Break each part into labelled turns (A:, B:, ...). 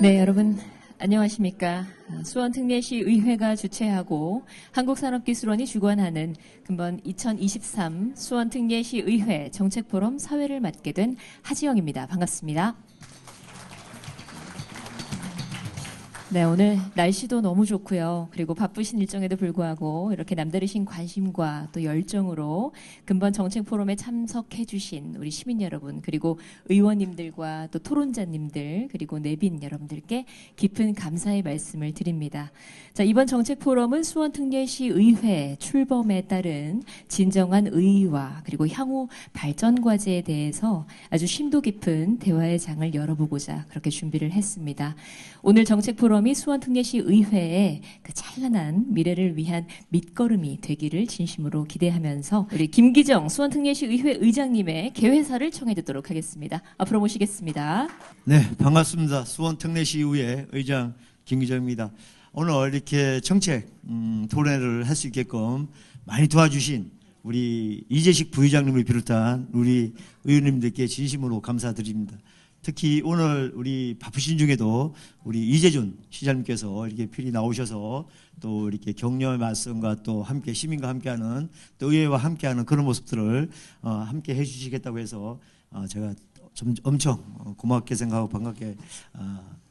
A: 네, 여러분 안녕하십니까. 수원특례시 의회가 주최하고 한국산업기술원이 주관하는 금번 2023 수원특례시 의회 정책포럼 사회를 맡게 된 하지영입니다. 반갑습니다. 네, 오늘 날씨도 너무 좋고요. 그리고 바쁘신 일정에도 불구하고 이렇게 남다르신 관심과 또 열정으로 금번 정책포럼에 참석해 주신 우리 시민 여러분, 그리고 의원님들과 또 토론자님들, 그리고 내빈 여러분들께 깊은 감사의 말씀을 드립니다. 자, 이번 정책포럼은 수원특례시 의회 출범에 따른 진정한 의의와 그리고 향후 발전 과제에 대해서 아주 심도 깊은 대화의 장을 열어보고자 그렇게 준비를 했습니다. 오늘 정책포럼이 수원특례시 의회의 그 찬란한 미래를 위한 밑거름이 되기를 진심으로 기대하면서 우리 김기정 수원특례시 의회 의장님의 개회사를 청해 듣도록 하겠습니다. 앞으로 모시겠습니다.
B: 네, 반갑습니다. 수원특례시 의회 의장 김기정입니다. 오늘 이렇게 정책 토론회를 할 수 있게끔 많이 도와주신 우리 이재식 부의장님을 비롯한 우리 의원님들께 진심으로 감사드립니다. 특히 오늘 우리 바쁘신 중에도 우리 이재준 시장님께서 이렇게 필히 나오셔서 또 이렇게 격려의 말씀과 또 함께 시민과 함께하는 또 의회와 함께하는 그런 모습들을 함께 해주시겠다고 해서 제가 좀 엄청 고맙게 생각하고 반갑게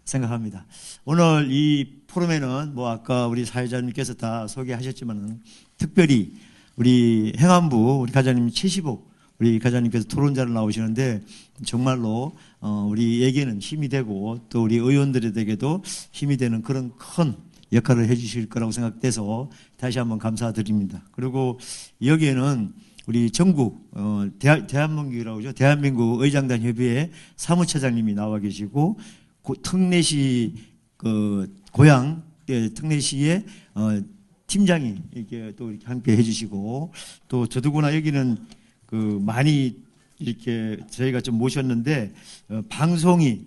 B: 생각합니다. 오늘 이 포럼에는 뭐 아까 우리 사회자님께서 다 소개하셨지만은 특별히 우리 행안부 우리 과장님 최시복 우리 과장님께서 토론자로 나오시는데 정말로 우리에게는 힘이 되고 또 우리 의원들에게도 힘이 되는 그런 큰 역할을 해주실 거라고 생각돼서 다시 한번 감사드립니다. 그리고 여기에는 우리 전국 대한민국이라고 그러죠. 대한민국 의장단 협의회 사무처장님이 나와 계시고 특례시 고향 특례시의 팀장이 이렇게 또 이렇게 함께 해주시고 또 더더구나 여기는 많이 이렇게 저희가 좀 모셨는데 방송이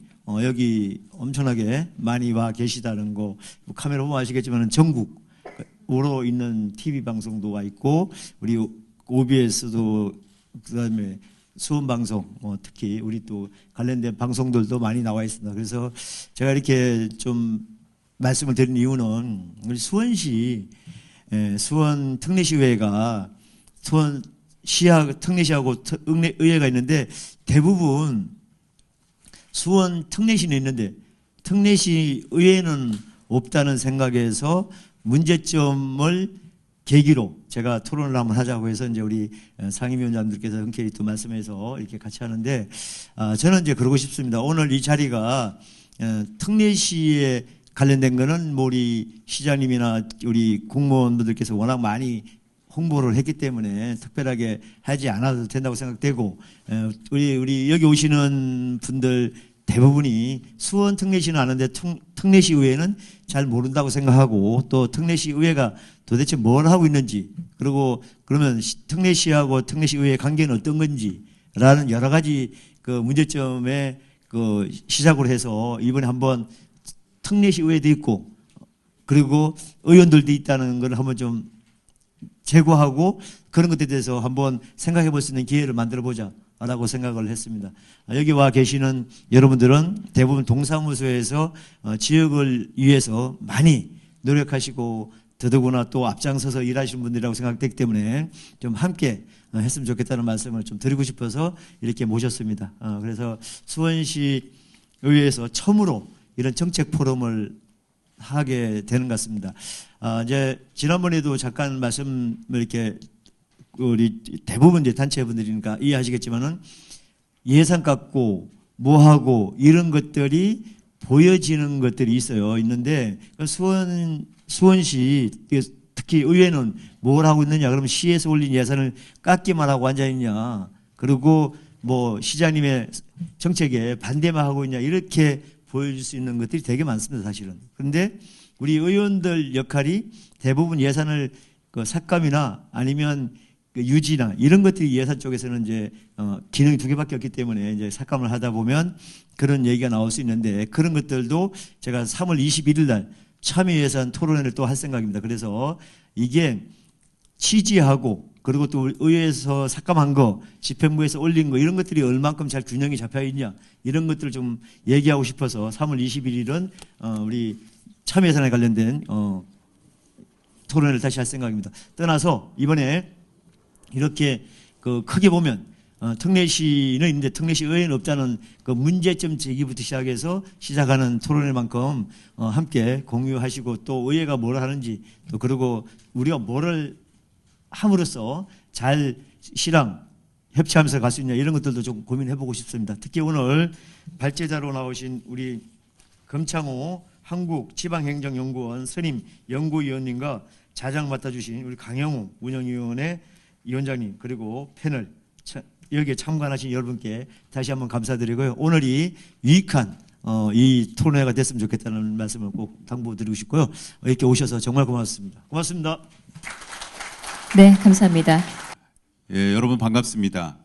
B: 여기 엄청나게 많이 와 계시다는 거 카메라 보면 아시겠지만 전국으로 있는 TV 방송도 와 있고 우리 OBS도 그다음에 수원 방송 특히 우리 또 관련된 방송들도 많이 나와 있습니다. 그래서 제가 이렇게 좀 말씀을 드린 이유는 우리 수원시 수원 특례시의회가 수원 특례시하고 의회가 있는데 대부분 수원 특례시는 있는데 특례시 의회는 없다는 생각에서 문제점을 계기로 제가 토론을 한번 하자고 해서 이제 우리 상임위원장님들께서 흔쾌히 또 말씀해서 이렇게 같이 하는데 저는 이제 그러고 싶습니다. 오늘 이 자리가 특례시에 관련된 거는 뭐 우리 시장님이나 우리 공무원분들께서 워낙 많이 홍보를 했기 때문에 특별하게 하지 않아도 된다고 생각되고 우리 여기 오시는 분들 대부분이 수원 특례시는 아는데 특례시 의회는 잘 모른다고 생각하고 또 특례시 의회가 도대체 뭘 하고 있는지 그리고 그러면 특례시하고 특례시 의회의 관계는 어떤 건지라는 여러 가지 그 문제점에 시작으로 해서 이번에 한번 특례시 의회도 있고 그리고 의원들도 있다는 걸 한번 좀 제고하고 그런 것에 대해서 한번 생각해 볼 수 있는 기회를 만들어 보자 라고 생각을 했습니다. 여기 와 계시는 여러분들은 대부분 동사무소에서 지역을 위해서 많이 노력하시고 더더구나 또 앞장서서 일하시는 분들이라고 생각되기 때문에 좀 함께 했으면 좋겠다는 말씀을 좀 드리고 싶어서 이렇게 모셨습니다. 그래서 수원시 의회에서 처음으로 이런 정책 포럼을 하게 되는 것 같습니다. 이제 지난번에도 잠깐 말씀을 이렇게 우리 대부분 이제 단체분들이니까 이해하시겠지만은 예산 깎고 뭐 하고 이런 것들이 보여지는 것들이 있는데 수원시 특히 의회는 뭘 하고 있느냐 그러면 시에서 올린 예산을 깎기만 하고 앉아 있냐 그리고 뭐 시장님의 정책에 반대만 하고 있냐 이렇게 보여줄 수 있는 것들이 되게 많습니다, 사실은. 그런데 우리 의원들 역할이 대부분 예산을 삭감이나 아니면 유지나 이런 것들이 예산 쪽에서는 이제 기능이 두 개밖에 없기 때문에 이제 삭감을 하다 보면 그런 얘기가 나올 수 있는데 그런 것들도 제가 3월 21일 날 참여 예산 토론회를 또 할 생각입니다. 그래서 이게 취지하고 그리고 또 의회에서 삭감한 거, 집행부에서 올린 거 이런 것들이 얼만큼 잘 균형이 잡혀 있냐 이런 것들을 좀 얘기하고 싶어서 3월 21일은 우리 참여 예산에 관련된 토론을 다시 할 생각입니다. 떠나서 이번에 이렇게 그 크게 보면 특례시는 있는데 특례시 의회는 없다는 그 문제점 제기부터 시작해서 시작하는 토론회 만큼 함께 공유하시고 또 의회가 뭘 하는지 또 그리고 우리가 뭐를 함으로써 잘 시랑 협치하면서 갈 수 있냐 이런 것들도 좀 고민해보고 싶습니다. 특히 오늘 발제자로 나오신 우리 금창호 한국지방행정연구원 선임 연구위원님과 자장 맡아주신 우리 강영우 운영위원회 위원장님 그리고 패널 여기에 참관하신 여러분께 다시 한번 감사드리고요. 오늘이 유익한 이 토론회가 됐으면 좋겠다는 말씀을 꼭 당부드리고 싶고요. 이렇게 오셔서 정말 고맙습니다. 고맙습니다.
A: 네, 감사합니다.
C: 예, 여러분 반갑습니다.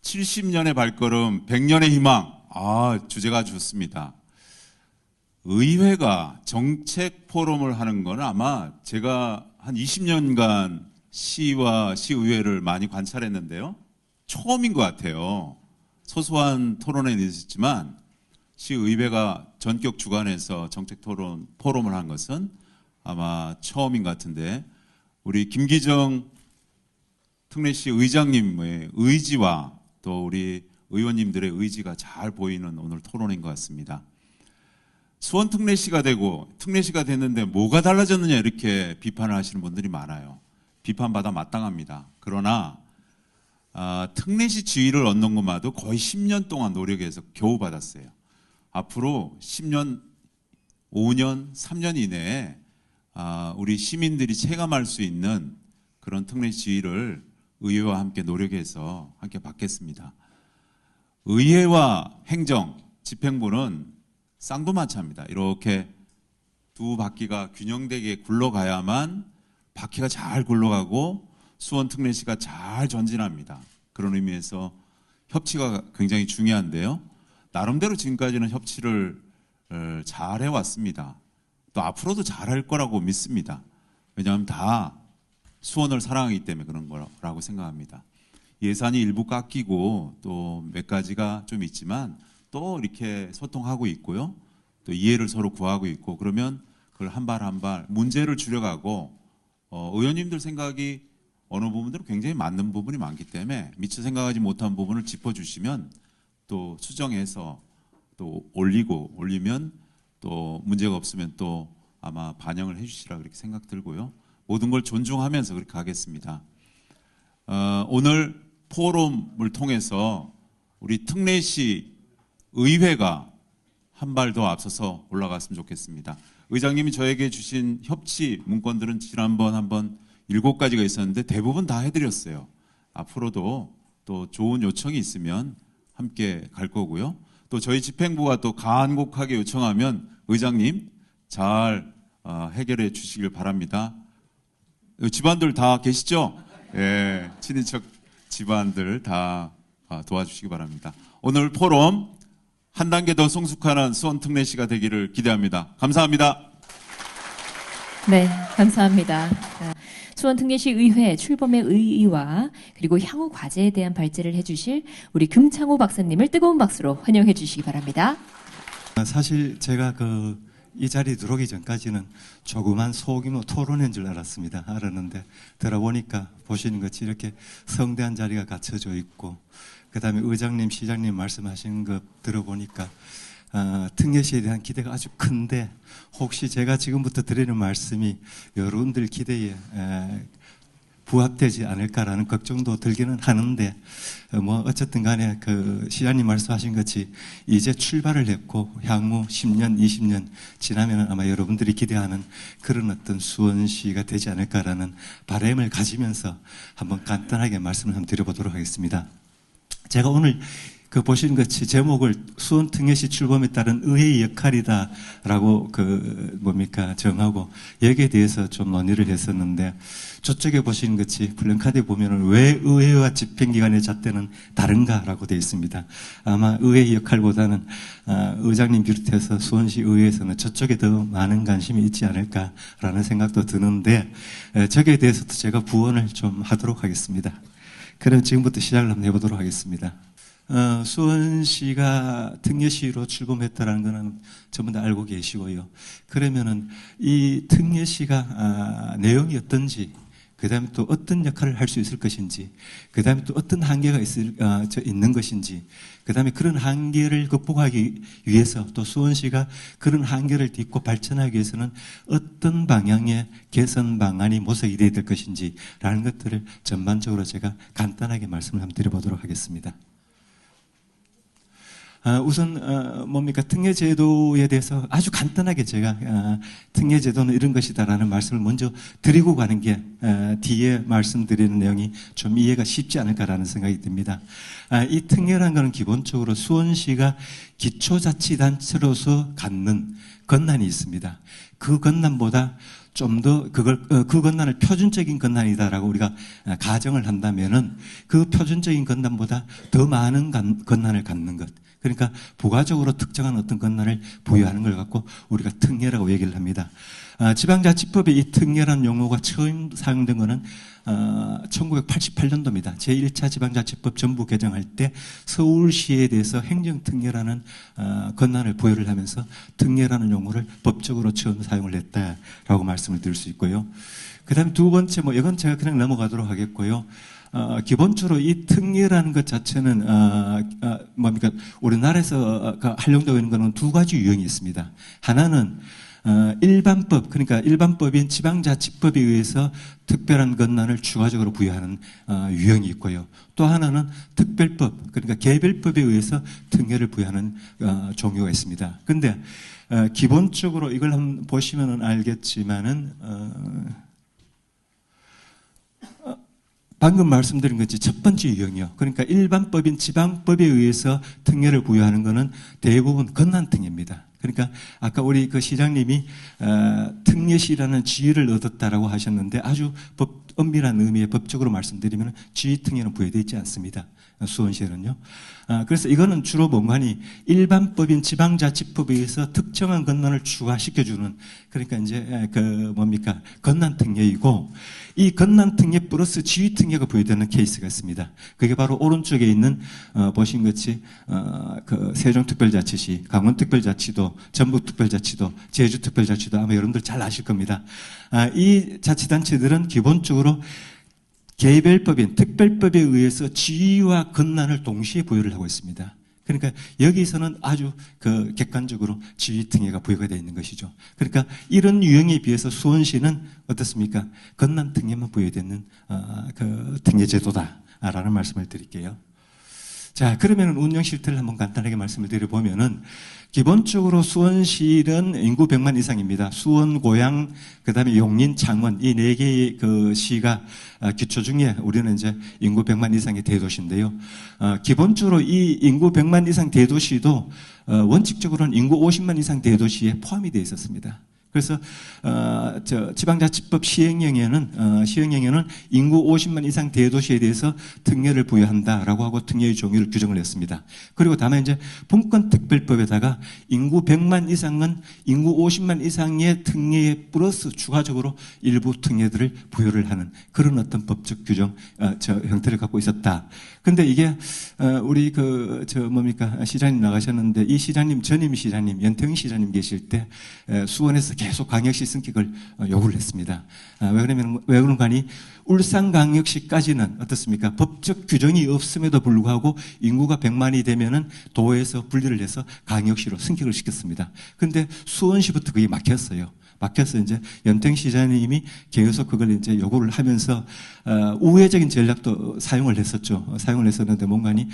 C: 70년의 발걸음, 100년의 희망. 주제가 좋습니다. 의회가 정책 포럼을 하는 건 아마 제가 한 20년간 시와 시의회를 많이 관찰했는데요. 처음인 것 같아요. 소소한 토론회는 있었지만 시의회가 전격 주관해서 정책 토론 포럼을 한 것은 아마 처음인 것 같은데 우리 김기정 특례시 의장님의 의지와 또 우리 의원님들의 의지가 잘 보이는 오늘 토론인 것 같습니다. 수원 특례시가 되고 특례시가 됐는데 뭐가 달라졌느냐 이렇게 비판을 하시는 분들이 많아요. 비판받아 마땅합니다. 그러나 특례시 지위를 얻는 것만도 거의 10년 동안 노력해서 겨우 받았어요. 앞으로 10년, 5년, 3년 이내에 우리 시민들이 체감할 수 있는 그런 특례시 지위를 의회와 함께 노력해서 함께 받겠습니다. 의회와 행정, 집행부는 쌍두마차입니다. 이렇게 두 바퀴가 균형되게 굴러가야만 바퀴가 잘 굴러가고 수원 특례시가 잘 전진합니다. 그런 의미에서 협치가 굉장히 중요한데요. 나름대로 지금까지는 협치를 잘 해왔습니다. 또 앞으로도 잘할 거라고 믿습니다. 왜냐하면 다 수원을 사랑하기 때문에 그런 거라고 생각합니다. 예산이 일부 깎이고 또 몇 가지가 좀 있지만 또 이렇게 소통하고 있고요. 또 이해를 서로 구하고 있고 그러면 그걸 한 발 한 발 문제를 줄여가고 의원님들 생각이 어느 부분들은 굉장히 맞는 부분이 많기 때문에 미처 생각하지 못한 부분을 짚어주시면 또 수정해서 또 올리면 또 문제가 없으면 또 아마 반영을 해주시라 그렇게 생각 들고요. 모든 걸 존중하면서 그렇게 가겠습니다. 오늘 포럼을 통해서 우리 특례시 의회가 한 발 더 앞서서 올라갔으면 좋겠습니다. 의장님이 저에게 주신 협치 문건들은 지난번 한번 7가지가 있었는데 대부분 다 해드렸어요. 앞으로도 또 좋은 요청이 있으면 함께 갈 거고요. 또 저희 집행부가 또 간곡하게 요청하면 의장님 잘 해결해 주시길 바랍니다. 집안들 다 계시죠? 예, 친인척 집안들 다 도와주시기 바랍니다. 오늘 포럼 한 단계 더 성숙한 수원 특례시가 되기를 기대합니다. 감사합니다.
A: 네, 감사합니다. 수원 특례시 의회 출범의 의의와 그리고 향후 과제에 대한 발제를 해주실 우리 금창호 박사님을 뜨거운 박수로 환영해 주시기 바랍니다.
D: 사실 제가 이 자리에 들어오기 전까지는 조그만 소규모 토론회인 줄 알았는데 들어보니까 보시는 것이 이렇게 성대한 자리가 갖춰져 있고 그다음에 의장님, 시장님 말씀하신 것 들어보니까 특례시에 대한 기대가 아주 큰데 혹시 제가 지금부터 드리는 말씀이 여러분들 기대에 부합되지 않을까라는 걱정도 들기는 하는데 어쨌든 간에 시장님 말씀하신 것이 이제 출발을 했고 향후 10년, 20년 지나면 아마 여러분들이 기대하는 그런 어떤 수원시가 되지 않을까라는 바람을 가지면서 한번 간단하게 말씀을 한번 드려보도록 하겠습니다. 제가 오늘 그 보신 것이 제목을 수원 특례시 출범에 따른 의회의 역할이다라고 정하고 여기에 대해서 좀 논의를 했었는데 저쪽에 보시는 것이 플랜카드에 보면은 왜 의회와 집행기관의 잣대는 다른가라고 되어 있습니다. 아마 의회의 역할보다는 의장님 비롯해서 수원시 의회에서는 저쪽에 더 많은 관심이 있지 않을까라는 생각도 드는데 저기에 대해서도 제가 부언을 좀 하도록 하겠습니다. 그럼 지금부터 시작을 한번 해보도록 하겠습니다. 수원시가 특례시로 출범했다라는 것은 전부 다 알고 계시고요. 그러면은 이 특례시가 내용이 어떤지, 그 다음에 또 어떤 역할을 할 수 있을 것인지, 그 다음에 또 어떤 한계가 있는 것인지, 그 다음에 그런 한계를 극복하기 위해서 또 수원시가 그런 한계를 딛고 발전하기 위해서는 어떤 방향의 개선 방안이 모색이 되어야 될 것인지 라는 것들을 전반적으로 제가 간단하게 말씀을 한번 드려보도록 하겠습니다. 우선 특례제도에 대해서 아주 간단하게 제가 특례제도는 이런 것이다라는 말씀을 먼저 드리고 가는 게 뒤에 말씀드리는 내용이 좀 이해가 쉽지 않을까라는 생각이 듭니다. 이 특례라는 것은 기본적으로 수원시가 기초자치단체로서 갖는 권한이 있습니다. 그 권한보다 좀 더 그 권한을 표준적인 권한이다라고 우리가 가정을 한다면은 그 표준적인 권한보다 더 많은 권한을 갖는 것. 그러니까 부가적으로 특정한 어떤 권한을 부여하는 걸 갖고 우리가 특례라고 얘기를 합니다. 지방자치법에 이 특례라는 용어가 처음 사용된 것은 1988년도입니다. 제1차 지방자치법 전부 개정할 때 서울시에 대해서 행정특례라는 권한을 부여를 하면서 특례라는 용어를 법적으로 처음 사용을 했다라고 말씀을 드릴 수 있고요. 그 다음에 두 번째, 이건 제가 그냥 넘어가도록 하겠고요. 기본적으로 이 특례라는 것 자체는, 우리나라에서 활용되고 있는 것은 두 가지 유형이 있습니다. 하나는, 일반법, 그러니까 일반법인 지방자치법에 의해서 특별한 권한을 추가적으로 부여하는 유형이 있고요. 또 하나는 특별법, 그러니까 개별법에 의해서 특례를 부여하는 종류가 있습니다. 근데, 기본적으로 이걸 한번 보시면 알겠지만은, 방금 말씀드린 것이 첫 번째 유형이요. 그러니까 일반법인 지방법에 의해서 특례를 부여하는 것은 대부분 권한특례입니다. 그러니까 아까 우리 그 시장님이 특례시라는 지위를 얻었다라고 하셨는데 아주 엄밀한 의미의 법적으로 말씀드리면 지위특례는 부여되어 있지 않습니다. 수원시에는요. 그래서 이거는 주로 뭔가니 일반법인 지방자치법에 의해서 특정한 권한을 추가시켜주는 그러니까 이제 권한특례이고 이 권한특례 플러스 지위특례가 부여되는 케이스가 있습니다. 그게 바로 오른쪽에 있는 보신 것이 그 세종특별자치시, 강원특별자치도, 전북특별자치도, 제주특별자치도 아마 여러분들 잘 아실 겁니다. 이 자치단체들은 기본적으로 개별법인 특별법에 의해서 지위와 권한을 동시에 부여를 하고 있습니다. 그러니까 여기서는 아주 객관적으로 지위특례가 부여가 되어 있는 것이죠. 그러니까 이런 유형에 비해서 수원시는 어떻습니까? 권한특례만 부여되는 특례제도다라는 말씀을 드릴게요. 자, 그러면 운영 실태를 한번 간단하게 말씀을 드려보면은 기본적으로 수원시는 인구 100만 이상입니다. 수원, 고양, 그 다음에 용인, 창원 이 네 개의 그 시가 기초 중에 우리는 이제 인구 100만 이상의 대도시인데요. 기본적으로 이 인구 100만 이상 대도시도 원칙적으로는 인구 50만 이상 대도시에 포함이 되어 있었습니다. 그래서 지방자치법 시행령에는 인구 50만 이상 대도시에 대해서 특례를 부여한다라고 하고 특례의 종류를 규정을 했습니다. 그리고 다만 이제 분권특별법에다가 인구 100만 이상은 인구 50만 이상의 특례에 플러스 추가적으로 일부 특례들을 부여를 하는 그런 어떤 법적 규정 형태를 갖고 있었다. 근데 이게 우리 시장님 나가셨는데 이 시장님 전임 시장님 연태영 시장님 계실 때 수원에서 계속 광역시 승격을 요구를 했습니다. 왜 그런가 하니 울산광역시까지는 어떻습니까? 법적 규정이 없음에도 불구하고 인구가 100만이 되면은 도에서 분리를 해서 광역시로 승격을 시켰습니다. 근데 수원시부터 그게 막혔어요. 막혀서 이제 연택 시장님이 계속 그걸 이제 요구를 하면서 우회적인 전략도 사용을 했었죠. 사용을 했었는데 뭔가니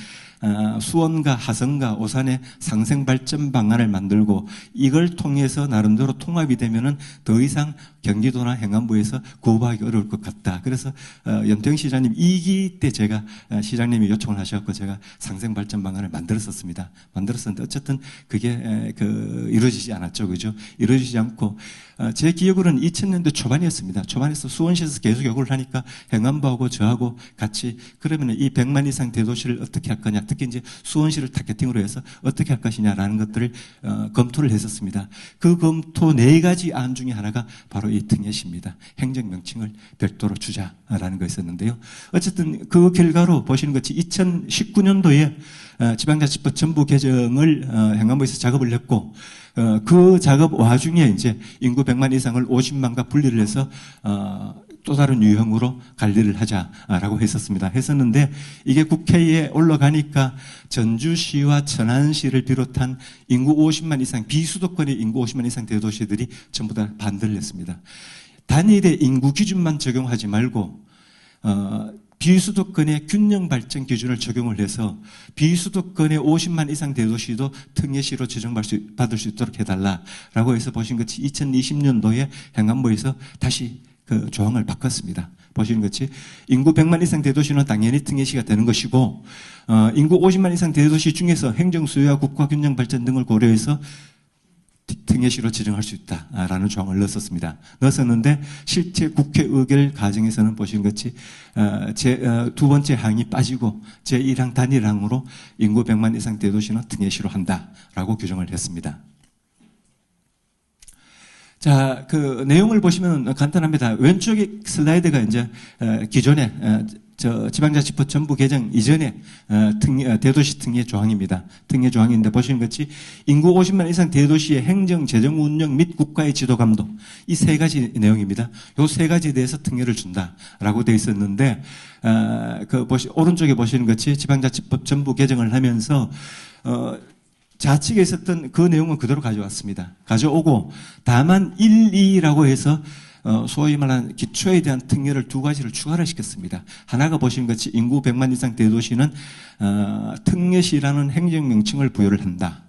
D: 수원과 하성과 오산의 상생 발전 방안을 만들고 이걸 통해서 나름대로 통합이 되면은 더 이상 경기도나 행안부에서 구호하기 어려울 것 같다. 그래서 연택 시장님 2기 때 제가 시장님이 요청을 하셔서 제가 상생 발전 방안을 만들었었습니다. 만들었었는데 어쨌든 그게 이루어지지 않았죠, 그죠? 이루어지지 않고 제 기억으로는 2000년대 초반이었습니다. 초반에서 수원시에서 계속 요구를 하니까 행안부하고 저하고 같이 그러면 이 100만 이상 대도시를 어떻게 할 거냐, 특히 이제 수원시를 타겟팅으로 해서 어떻게 할 것이냐라는 것들을 검토를 했었습니다. 그 검토 4가지 안 중에 하나가 바로 이 특례시입니다. 행정명칭을 별도로 주자라는 거였었는데요. 어쨌든 그 결과로 보시는 것이 2019년도에 지방자치법 전부 개정을 행안부에서 작업을 했고 그 작업 와중에 이제 인구 100만 이상을 50만과 분리를 해서 또 다른 유형으로 관리를 하자라고 했었는데 이게 국회에 올라가니까 전주시와 천안시를 비롯한 인구 50만 이상 비수도권의 인구 50만 이상 대도시들이 전부 다 반대를 했습니다. 단일의 인구 기준만 적용하지 말고 비수도권의 균형 발전 기준을 적용을 해서 비수도권의 50만 이상 대도시도 특례시로 지정받을 수 있도록 해달라라고 해서 보신 것이 2020년도에 행안부에서 다시 그 조항을 바꿨습니다. 보시는 것이 인구 100만 이상 대도시는 당연히 특례시가 되는 것이고 인구 50만 이상 대도시 중에서 행정수요와 국가균형 발전 등을 고려해서 특례시로 지정할 수 있다라는 조항을 넣었었는데 실제 국회 의결 과정에서는 보시는 것이 두 번째 항이 빠지고 제1항 단일항으로 인구 100만 이상 대도시는 특례시로 한다라고 규정을 했습니다. 자, 그 내용을 보시면 간단합니다. 왼쪽에 슬라이드가 이제 기존에 지방자치법 전부 개정 이전에 대도시 특례 조항입니다. 특례 조항인데 보시는 것이 인구 50만 이상 대도시의 행정, 재정 운영 및 국가의 지도 감독 이 3가지 내용입니다. 이 3가지에 대해서 특례를 준다라고 되어 있었는데 오른쪽에 보시는 것이 지방자치법 전부 개정을 하면서 좌측에 있었던 그 내용은 그대로 가져왔습니다. 가져오고 다만 1, 2라고 해서 소위 말하는 기초에 대한 특례를 2가지를 추가를 시켰습니다. 하나가 보시는 것이 인구 100만 이상 대도시는 특례시라는 행정명칭을 부여를 한다.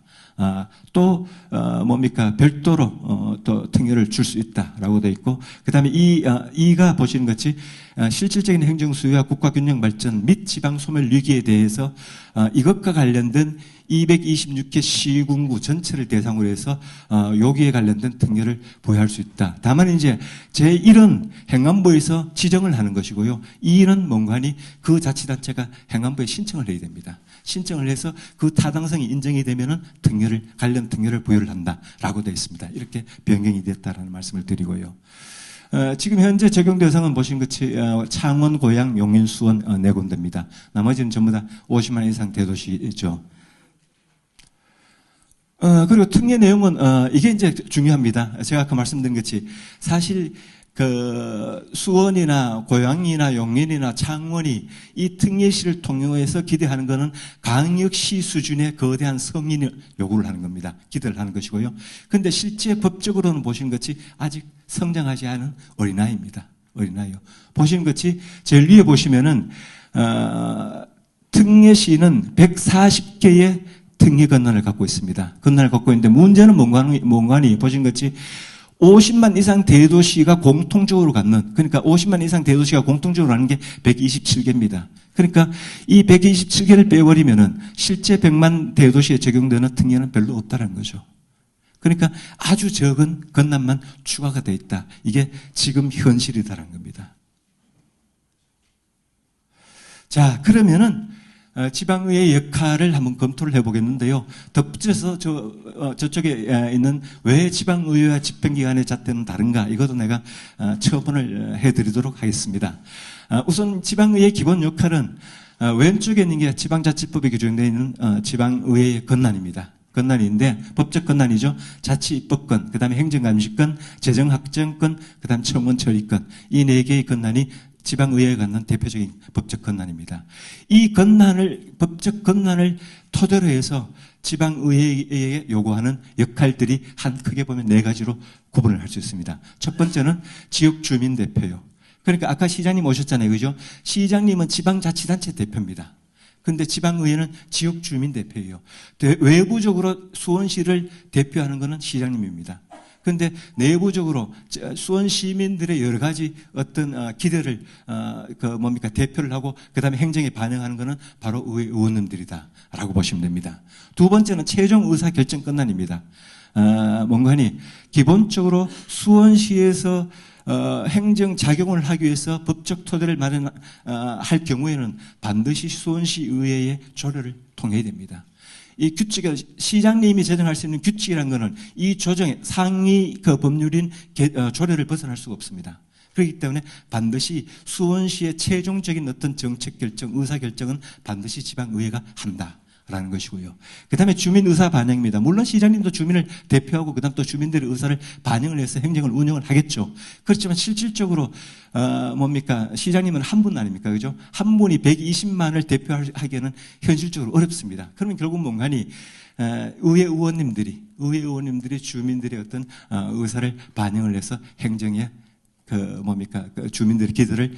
D: 또 별도로 또 특례를 줄 수 있다라고 되어 있고 그다음에 이가 보시는 것이 실질적인 행정수요와 국가균형 발전 및 지방 소멸 위기에 대해서 이것과 관련된 226개 시군구 전체를 대상으로 해서 여기에 관련된 특례를 부여할 수 있다. 다만 이제 제1은 행안부에서 지정을 하는 것이고요. 2는 뭔가니 그 자치단체가 행안부에 신청을 해야 됩니다. 신청을 해서 그 타당성이 인정이 되면은 관련 특례를 부여를 한다라고 되어 있습니다. 이렇게 변경이 됐다라는 말씀을 드리고요. 지금 현재 적용 대상은 보신 것이 창원, 고양, 용인, 수원 4군데입니다. 나머지는 전부 다 50만 이상 대도시죠. 그리고 특례 내용은 이게 이제 중요합니다. 제가 아까 말씀드린 것이 사실 수원이나 고양이나 용인이나 창원이 이 특례시를 통해서 기대하는 것은 광역시 수준의 거대한 성인을 요구를 하는 겁니다. 기대를 하는 것이고요. 그런데 실제 법적으로는 보시는 것이 아직 성장하지 않은 어린아이입니다. 어린아이요. 보시는 것이 제일 위에 보시면은 특례시는 140개의 특례 권한을 갖고 있습니다. 권한을 갖고 있는데 문제는 뭔가니 보신 것이 50만 이상 대도시가 공통적으로 갖는 그러니까 50만 이상 대도시가 공통적으로 하는 게 127개입니다. 그러니까 이 127개를 빼버리면은 실제 100만 대도시에 적용되는 특례는 별로 없다는 거죠. 그러니까 아주 적은 권한만 추가가 돼 있다. 이게 지금 현실이다라는 겁니다. 자, 그러면은 지방의회의 역할을 한번 검토를 해보겠는데요. 덧붙여서 저쪽에 있는 왜 지방의회와 집행기관의 잣대는 다른가 이것도 내가 처분을 해드리도록 하겠습니다. 우선 지방의회의 기본 역할은 왼쪽에 있는 게 지방자치법에 규정되어 있는 지방의회의 권한입니다. 권한인데 법적 권한이죠. 자치입법권, 그다음에 행정감시권, 재정확정권, 그다음 청원 처리권 이 4개의 권한이 지방의회가 갖는 대표적인 법적 권한입니다. 이 권한을, 법적 권한을 토대로 해서 지방의회에 요구하는 역할들이 한 크게 보면 네 가지로 구분을 할 수 있습니다. 첫 번째는 지역주민대표요. 그러니까 아까 시장님 오셨잖아요. 그죠? 시장님은 지방자치단체 대표입니다. 근데 지방의회는 지역주민대표예요. 외부적으로 수원시를 대표하는 것은 시장님입니다. 그런데 내부적으로 수원 시민들의 여러 가지 어떤 기대를 대표를 하고 그다음에 행정에 반영하는 것은 바로 의회 의원님들이다라고 보시면 됩니다. 두 번째는 최종 의사 결정 권한입니다. 뭔가니 기본적으로 수원시에서 행정 작용을 하기 위해서 법적 토대를 마련할 경우에는 반드시 수원시 의회의 조례를 통해야 됩니다. 이 규칙을 시장님이 제정할 수 있는 규칙이라는 것은 이 조정의 상위 법률인 조례를 벗어날 수가 없습니다. 그렇기 때문에 반드시 수원시의 최종적인 어떤 정책 결정, 의사 결정은 반드시 지방의회가 한다라는 것이고요. 그 다음에 주민 의사 반영입니다. 물론 시장님도 주민을 대표하고 그 다음 또 주민들의 의사를 반영을 해서 행정을 운영을 하겠죠. 그렇지만 실질적으로 시장님은 한 분 아닙니까? 그죠? 한 분이 120만을 대표하기에는 현실적으로 어렵습니다. 그러면 결국 뭔가니 의회 의원님들이 주민들의 어떤 의사를 반영을 해서 행정에 주민들의 기대를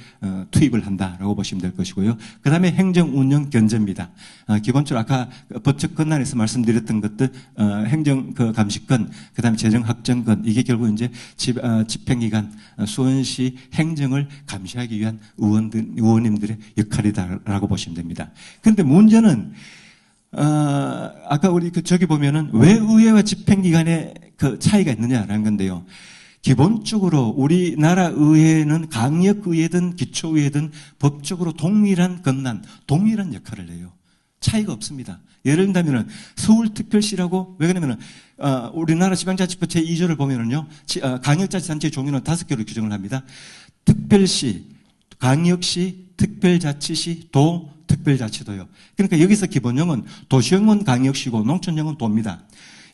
D: 투입을 한다라고 보시면 될 것이고요. 그 다음에 행정 운영 견제입니다. 기본적으로 아까 법적 권한에서 말씀드렸던 것들, 행정 감시권, 그 다음에 재정 확정권, 이게 결국 이제 집행기관, 수원시 행정을 감시하기 위한 의원님들의 역할이다라고 보시면 됩니다. 그런데 문제는 아까 우리 저기 보면은 왜 의회와 집행기관의 차이가 있느냐라는 건데요. 기본적으로 우리나라 의회는 강력의회든 기초의회든 법적으로 동일한 권한, 동일한 역할을 해요. 차이가 없습니다. 예를 들면 서울특별시라고, 왜 그러냐면 우리나라 지방자치법 제2조를 보면은요, 강력자치단체의 종류는 5개로 규정을 합니다. 특별시, 강역시, 특별자치시, 도, 특별자치도요. 그러니까 여기서 기본형은 도시형은 강역시고 농촌형은 도입니다.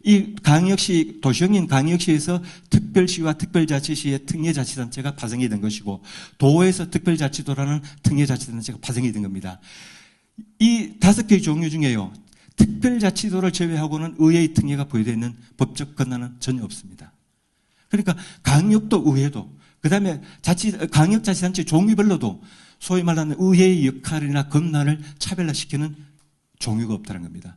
D: 이 강역시, 도시형인 강역시에서 특별시와 특별자치시의 특례자치단체가 파생이 된 것이고, 도에서 특별자치도라는 특례자치단체가 파생이 된 겁니다. 이 5개의 종류 중에요, 특별자치도를 제외하고는 의회의 특례가 부여되어 있는 법적 권한은 전혀 없습니다. 그러니까 강역도 의회도, 그 다음에 강역자치단체 종류별로도 소위 말하는 의회의 역할이나 권한을 차별화시키는 종류가 없다는 겁니다.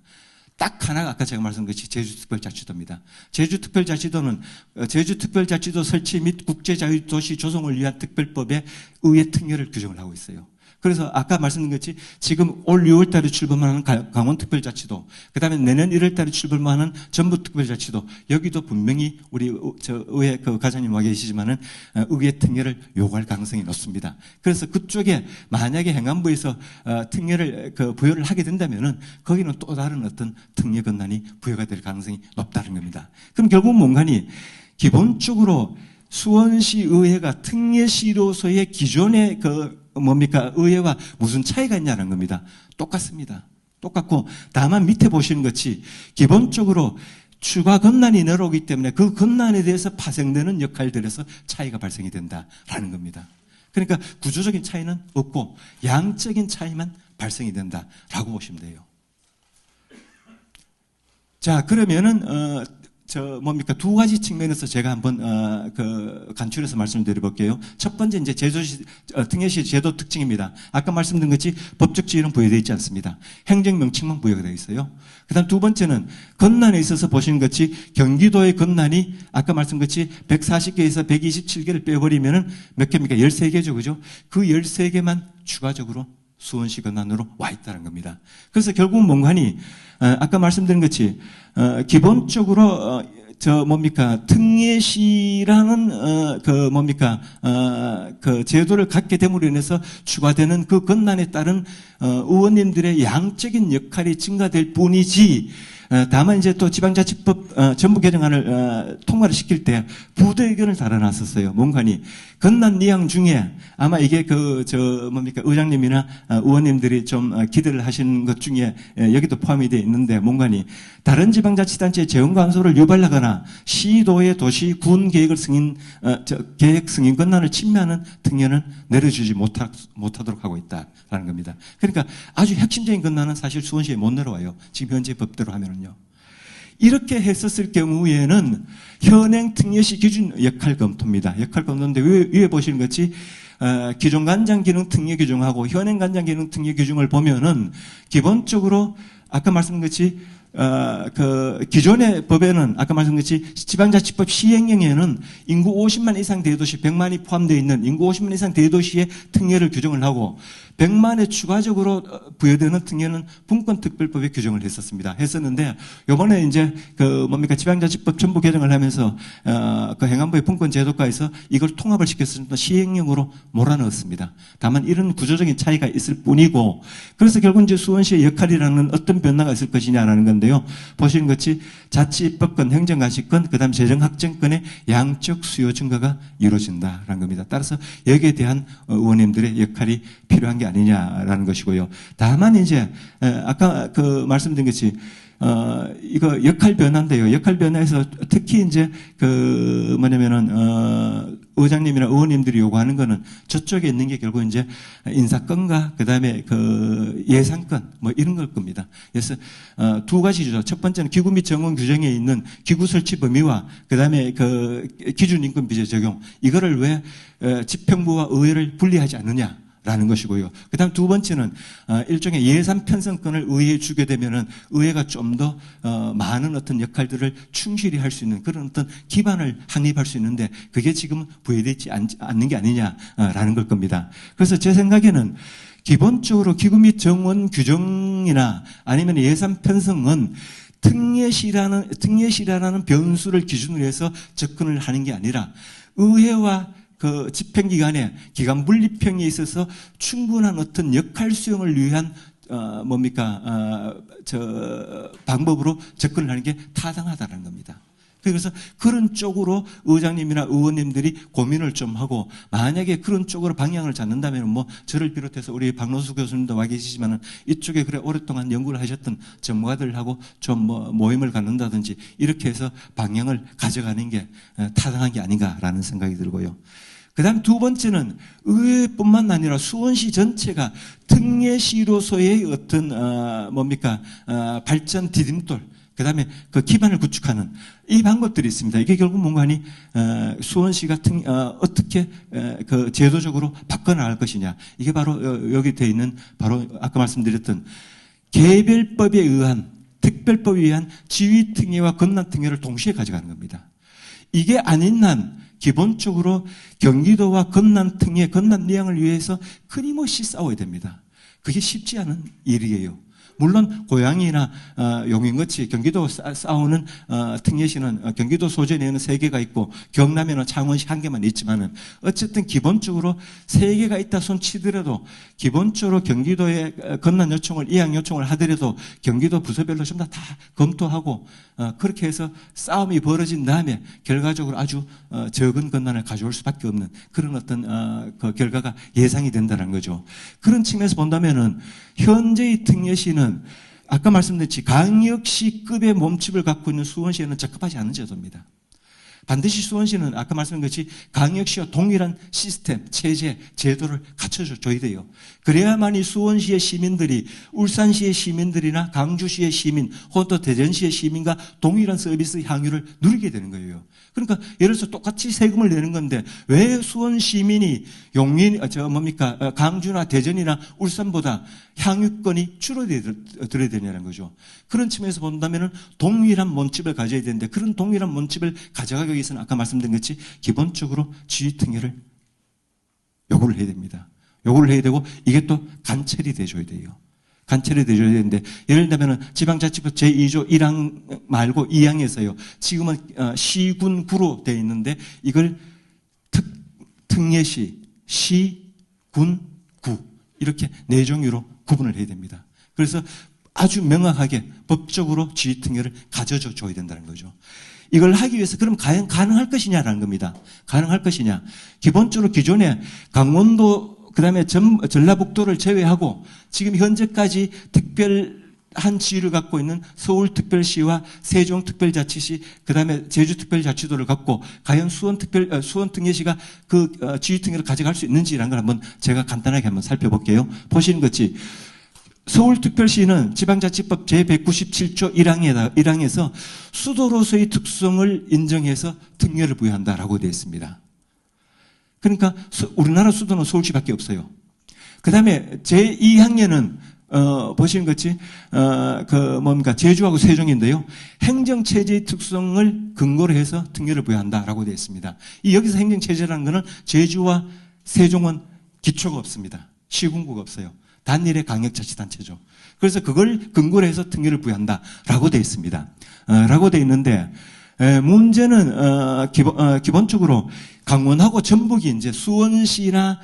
D: 딱 하나가 아까 제가 말씀드린 것이 제주특별자치도입니다. 제주특별자치도는 제주특별자치도 설치 및 국제자유도시 조성을 위한 특별법에 의회 특례를 규정을 하고 있어요. 그래서 아까 말씀드린 것이 지금 올 6월 달에 출범하는 강원특별자치도, 그 다음에 내년 1월 달에 출범하는 전북특별자치도, 여기도 분명히 우리 의회 과장님 와 계시지만은 의회 특례를 요구할 가능성이 높습니다. 그래서 그쪽에 만약에 행안부에서 특례를 부여를 하게 된다면은 거기는 또 다른 어떤 특례 권한이 부여가 될 가능성이 높다는 겁니다. 그럼 결국 뭔가니 기본적으로 수원시 의회가 특례시로서의 기존의 의회와 무슨 차이가 있냐는 겁니다. 똑같습니다. 똑같고, 다만 밑에 보시는 것이 기본적으로 추가 권한이 내려오기 때문에 그 권한에 대해서 파생되는 역할들에서 차이가 발생이 된다라는 겁니다. 그러니까 구조적인 차이는 없고 양적인 차이만 발생이 된다라고 보시면 돼요. 자, 그러면은 두 가지 측면에서 제가 한번 간추려서 말씀을 드려볼게요. 첫 번째 이제 특례시 제도 특징입니다. 아까 말씀드린 것이 법적 지위는 부여되어 있지 않습니다. 행정 명칭만 부여가 되어 있어요. 그다음 두 번째는 권한에 있어서 보시는 것이 경기도의 권한이 아까 말씀드린 것이 140개에서 127개를 빼버리면은 몇 개입니까? 13개죠, 그죠? 그 13개만 추가적으로 수원시 권한으로 와 있다는 겁니다. 그래서 결국은 뭔가니 아까 말씀드린 것이 기본적으로 특례시라는 제도를 갖게 됨으로 인해서 추가되는 그 권한에 따른 의원님들의 양적인 역할이 증가될 뿐이지 다만 이제 또 지방자치법 전부 개정안을 통과를 시킬 때 부대 의견을 달아놨었어요. 뭔가니 건난 니앙 중에 아마 이게 의장님이나 의원님들이 좀 기대를 하시는 것 중에 여기도 포함이 되어 있는데 뭔가니 다른 지방자치단체의 재원감소를 유발하거나 시도의 도시 군 계획을 계획 승인 권한을 침해하는 특례는 내려주지 못하도록 하고 있다라는 겁니다. 그러니까 아주 핵심적인 권한은 사실 수원시에 못 내려와요. 지금 현재 법대로 하면은요. 이렇게 했었을 경우에는 현행 특례시 기준 역할 검토입니다. 역할 검토인데 위에 보시는 것이 기존 간장 기능 특례 규정하고 현행 간장 기능 특례 규정을 보면은 기본적으로 아까 말씀드렸듯이 기존의 법에는 아까 말씀드렸듯이 지방자치법 시행령에는 인구 50만 이상 대도시 100만이 포함되어 있는 인구 50만 이상 대도시의 특례를 규정을 하고 100만에 추가적으로 부여되는 특례는 분권특별법에 규정을 했었는데 요번에 이제 지방자치법 전부 개정을 하면서 행안부의 분권제도과에서 이걸 통합을 시켜서 시행령으로 몰아넣었습니다. 다만 이런 구조적인 차이가 있을 뿐이고 그래서 결국 이제 수원시의 역할이라는 어떤 변화가 있을 것이냐라는 건데요. 보시는 것이 자치입법권, 행정관시권, 그다음 재정학정권의 양적 수요 증가가 이루어진다라는 겁니다. 따라서 여기에 대한 의원님들의 역할이 필요한 게 아니냐라는 것이고요. 다만 이제 아까 말씀드린 것이 이거 역할 변화인데요. 역할 변화에서 특히 이제 의장님이나 의원님들이 요구하는 거는 저쪽에 있는 게 결국 이제 인사권과 그다음에 예산권 이런 걸 겁니다. 그래서 두 가지죠. 첫 번째는 기구 및 정원 규정에 있는 기구 설치 범위와 그다음에 기준 인권 비제 적용 이거를 왜 집행부와 의회를 분리하지 않느냐. 라는 것이고요. 그 다음 두 번째는, 일종의 예산 편성권을 의회에 주게 되면은 의회가 좀 더, 많은 어떤 역할들을 충실히 할 수 있는 그런 어떤 기반을 확립할 수 있는데 그게 지금 부여되지 않는 게 아니냐라는 걸 겁니다. 그래서 제 생각에는 기본적으로 기구 및 정원 규정이나 아니면 예산 편성은 특례시라는 변수를 기준으로 해서 접근을 하는 게 아니라 의회와 집행기관의 기관 분립형에 있어서 충분한 어떤 역할 수행을 위한 방법으로 접근을 하는 게 타당하다는 겁니다. 그래서 그런 쪽으로 의장님이나 의원님들이 고민을 좀 하고 만약에 그런 쪽으로 방향을 잡는다면 저를 비롯해서 우리 박노수 교수님도 와 계시지만은 이쪽에 그래 오랫동안 연구를 하셨던 전문가들하고 좀 모임을 갖는다든지 이렇게 해서 방향을 가져가는 게 타당한 게 아닌가라는 생각이 들고요. 그 다음 두 번째는 의회뿐만 아니라 수원시 전체가 특례시로서의 어떤 발전 디딤돌 그 다음에 기반을 구축하는 이 방법들이 있습니다. 이게 결국 뭔가니 수원시가 어떻게 제도적으로 바꿔나갈 것이냐 이게 바로 여기 되어 있는 바로 아까 말씀드렸던 개별법에 의한 특별법에 의한 지위특례와 권한특례를 동시에 가져가는 겁니다. 이게 아닌 한 기본적으로 경기도와 권난특례, 권난리양을 위해서 끊임없이 싸워야 됩니다. 그게 쉽지 않은 일이에요. 물론 고양이나 용인같이 경기도 싸우는 특례시는 경기도 소재내에는 3개가 있고 경남에는 창원시 1개만 있지만은 어쨌든 기본적으로 3개가 있다 손 치더라도 기본적으로 경기도에 권난 요청을 이양 요청을 하더라도 경기도 부서별로 전부 다 검토하고 그렇게 해서 싸움이 벌어진 다음에 결과적으로 아주 적은 권난을 가져올 수밖에 없는 그런 어떤 결과가 예상이 된다는 거죠. 그런 측면에서 본다면은 현재의 특례시는 아까 말씀드렸지 강역시급의 몸집을 갖고 있는 수원시에는 적합하지 않은 제도입니다. 반드시 수원시는 아까 말씀드렸듯이 강역시와 동일한 시스템, 체제, 제도를 갖춰줘야 돼요. 그래야만이 수원시의 시민들이 울산시의 시민들이나 강주시의 시민 혹은 또 대전시의 시민과 동일한 서비스 향유를 누리게 되는 거예요. 그러니까 예를 들어서 똑같이 세금을 내는 건데 왜 수원 시민이 강주나 대전이나 울산보다 향유권이 줄어들어야 되냐는 거죠. 그런 측면에서 본다면은 동일한 몸집을 가져야 되는데 그런 동일한 몸집을 가져가기 위해서는 아까 말씀드린 것이 기본적으로 지위특례를 요구를 해야 됩니다. 요구를 해야 되고 이게 또 관철이 돼줘야 돼요. 관철이 돼줘야 되는데 예를 들면은 지방자치법 제2조 1항 말고 2항에서요. 지금은 시군 구로 되어 있는데 이걸 특례시, 시, 군, 구 이렇게 4종류로 구분을 해야 됩니다. 그래서 아주 명확하게 법적으로 지휘특례를 가져줘야 된다는 거죠. 이걸 하기 위해서 그럼 과연 가능할 것이냐라는 겁니다. 가능할 것이냐. 기본적으로 기존에 강원도 그다음에 전라북도를 제외하고 지금 현재까지 특별한 지위를 갖고 있는 서울특별시와 세종특별자치시 그다음에 제주특별자치도를 갖고 과연 수원특례시가 그 지휘특례를 가져갈 수 있는지라는 걸 한번 제가 간단하게 한번 살펴볼게요. 보시는 것이 서울특별시는 지방자치법 제197조 1항에서 수도로서의 특성을 인정해서 특례를 부여한다라고 되어 있습니다. 그러니까 우리나라 수도는 서울시밖에 없어요. 그 다음에 제2항에는 보시는 것이 제주하고 세종인데요. 행정체제의 특성을 근거로 해서 특례를 부여한다라고 되어 있습니다. 여기서 행정체제라는 것은 제주와 세종은 기초가 없습니다. 시군구가 없어요. 단일의 강력자치단체죠. 그래서 그걸 근거로 해서 특례를 부여한다라고 되어 있습니다. 라고 되어 있는데 문제는 기본적으로 강원하고 전북이 이제 수원시나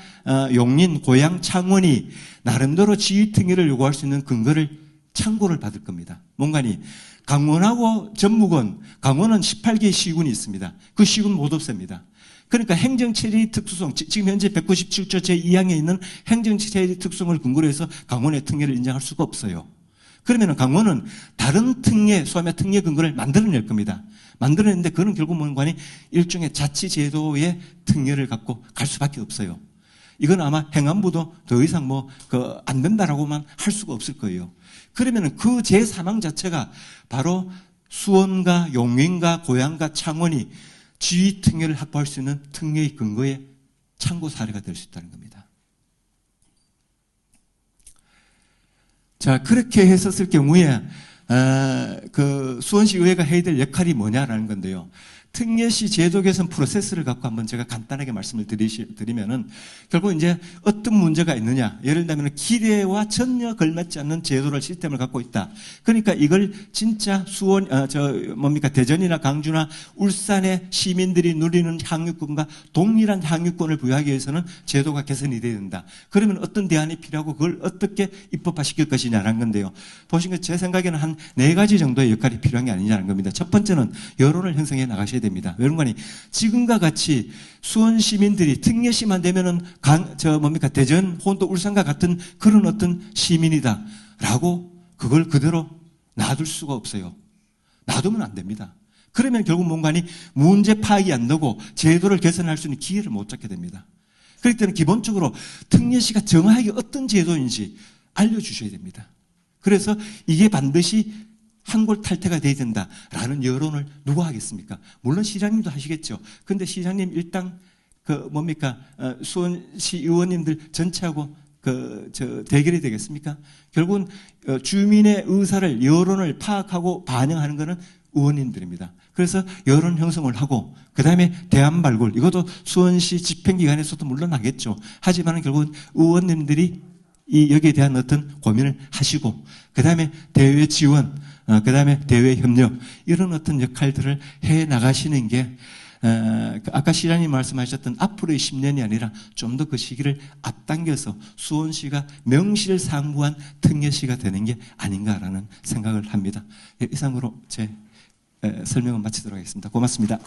D: 용인, 고양, 창원이 나름대로 지휘특례를 요구할 수 있는 근거를 참고를 받을 겁니다. 뭔가니 강원하고 전북은 강원은 18개의 시군이 있습니다. 그 시군 못 없앱니다. 그러니까 행정체제의 특수성, 지금 현재 197조 제2항에 있는 행정체제의 특성을 근거로 해서 강원의 특례를 인정할 수가 없어요. 그러면 강원은 다른 특례, 소위 특례 근거를 만들어낼 겁니다. 만들어내는데 그는 결국 뭔가니 일종의 자치제도의 특례를 갖고 갈 수밖에 없어요. 이건 아마 행안부도 더 이상 안 된다라고만 할 수가 없을 거예요. 그러면 그 제3항 자체가 바로 수원과 용인과 고양과 창원이 지휘 특례를 확보할 수 있는 특례의 근거의 참고 사례가 될 수 있다는 겁니다. 자, 그렇게 했었을 경우에 수원시의회가 해야 될 역할이 뭐냐라는 건데요. 특례시 제도 개선 프로세스를 갖고 한번 제가 간단하게 말씀을 드리면은 결국 이제 어떤 문제가 있느냐. 예를 들면 기대와 전혀 걸맞지 않는 제도를 시스템을 갖고 있다. 그러니까 이걸 진짜 대전이나 강주나 울산의 시민들이 누리는 향유권과 동일한 향유권을 부여하기 위해서는 제도가 개선이 돼야 된다. 그러면 어떤 대안이 필요하고 그걸 어떻게 입법화시킬 것이냐라는 건데요. 보신 것 제 생각에는 한 4가지 정도의 역할이 필요한 게 아니냐는 겁니다. 첫 번째는 여론을 형성해 나가셔야 됩니다. 여러분이 지금과 같이 수원 시민들이 특례시만 되면은 대전, 혼도, 울산과 같은 그런 어떤 시민이다라고 그걸 그대로 놔둘 수가 없어요. 놔두면 안 됩니다. 그러면 결국 뭔가니 문제 파악이 안 되고 제도를 개선할 수 있는 기회를 못 잡게 됩니다. 그렇기 때문에 기본적으로 특례시가 정확하게 어떤 제도인지 알려주셔야 됩니다. 그래서 이게 반드시 한골 탈퇴가 돼야 된다라는 여론을 누가 하겠습니까? 물론 시장님도 하시겠죠. 근데 시장님 일당 수원시 의원님들 전체하고 대결이 되겠습니까? 결국은 주민의 의사를 여론을 파악하고 반영하는 것은 의원님들입니다. 그래서 여론 형성을 하고 그다음에 대안 발굴 이것도 수원시 집행기관에서도 물론 하겠죠. 하지만 결국은 의원님들이 여기에 대한 어떤 고민을 하시고 그다음에 대외 지원 그다음에 대외 협력 이런 어떤 역할들을 해 나가시는 게 아까 시장님 말씀하셨던 앞으로의 10년이 아니라 좀 더 그 시기를 앞당겨서 수원시가 명실상부한 특례시가 되는 게 아닌가라는 생각을 합니다. 이상으로 제 설명을 마치도록 하겠습니다. 고맙습니다.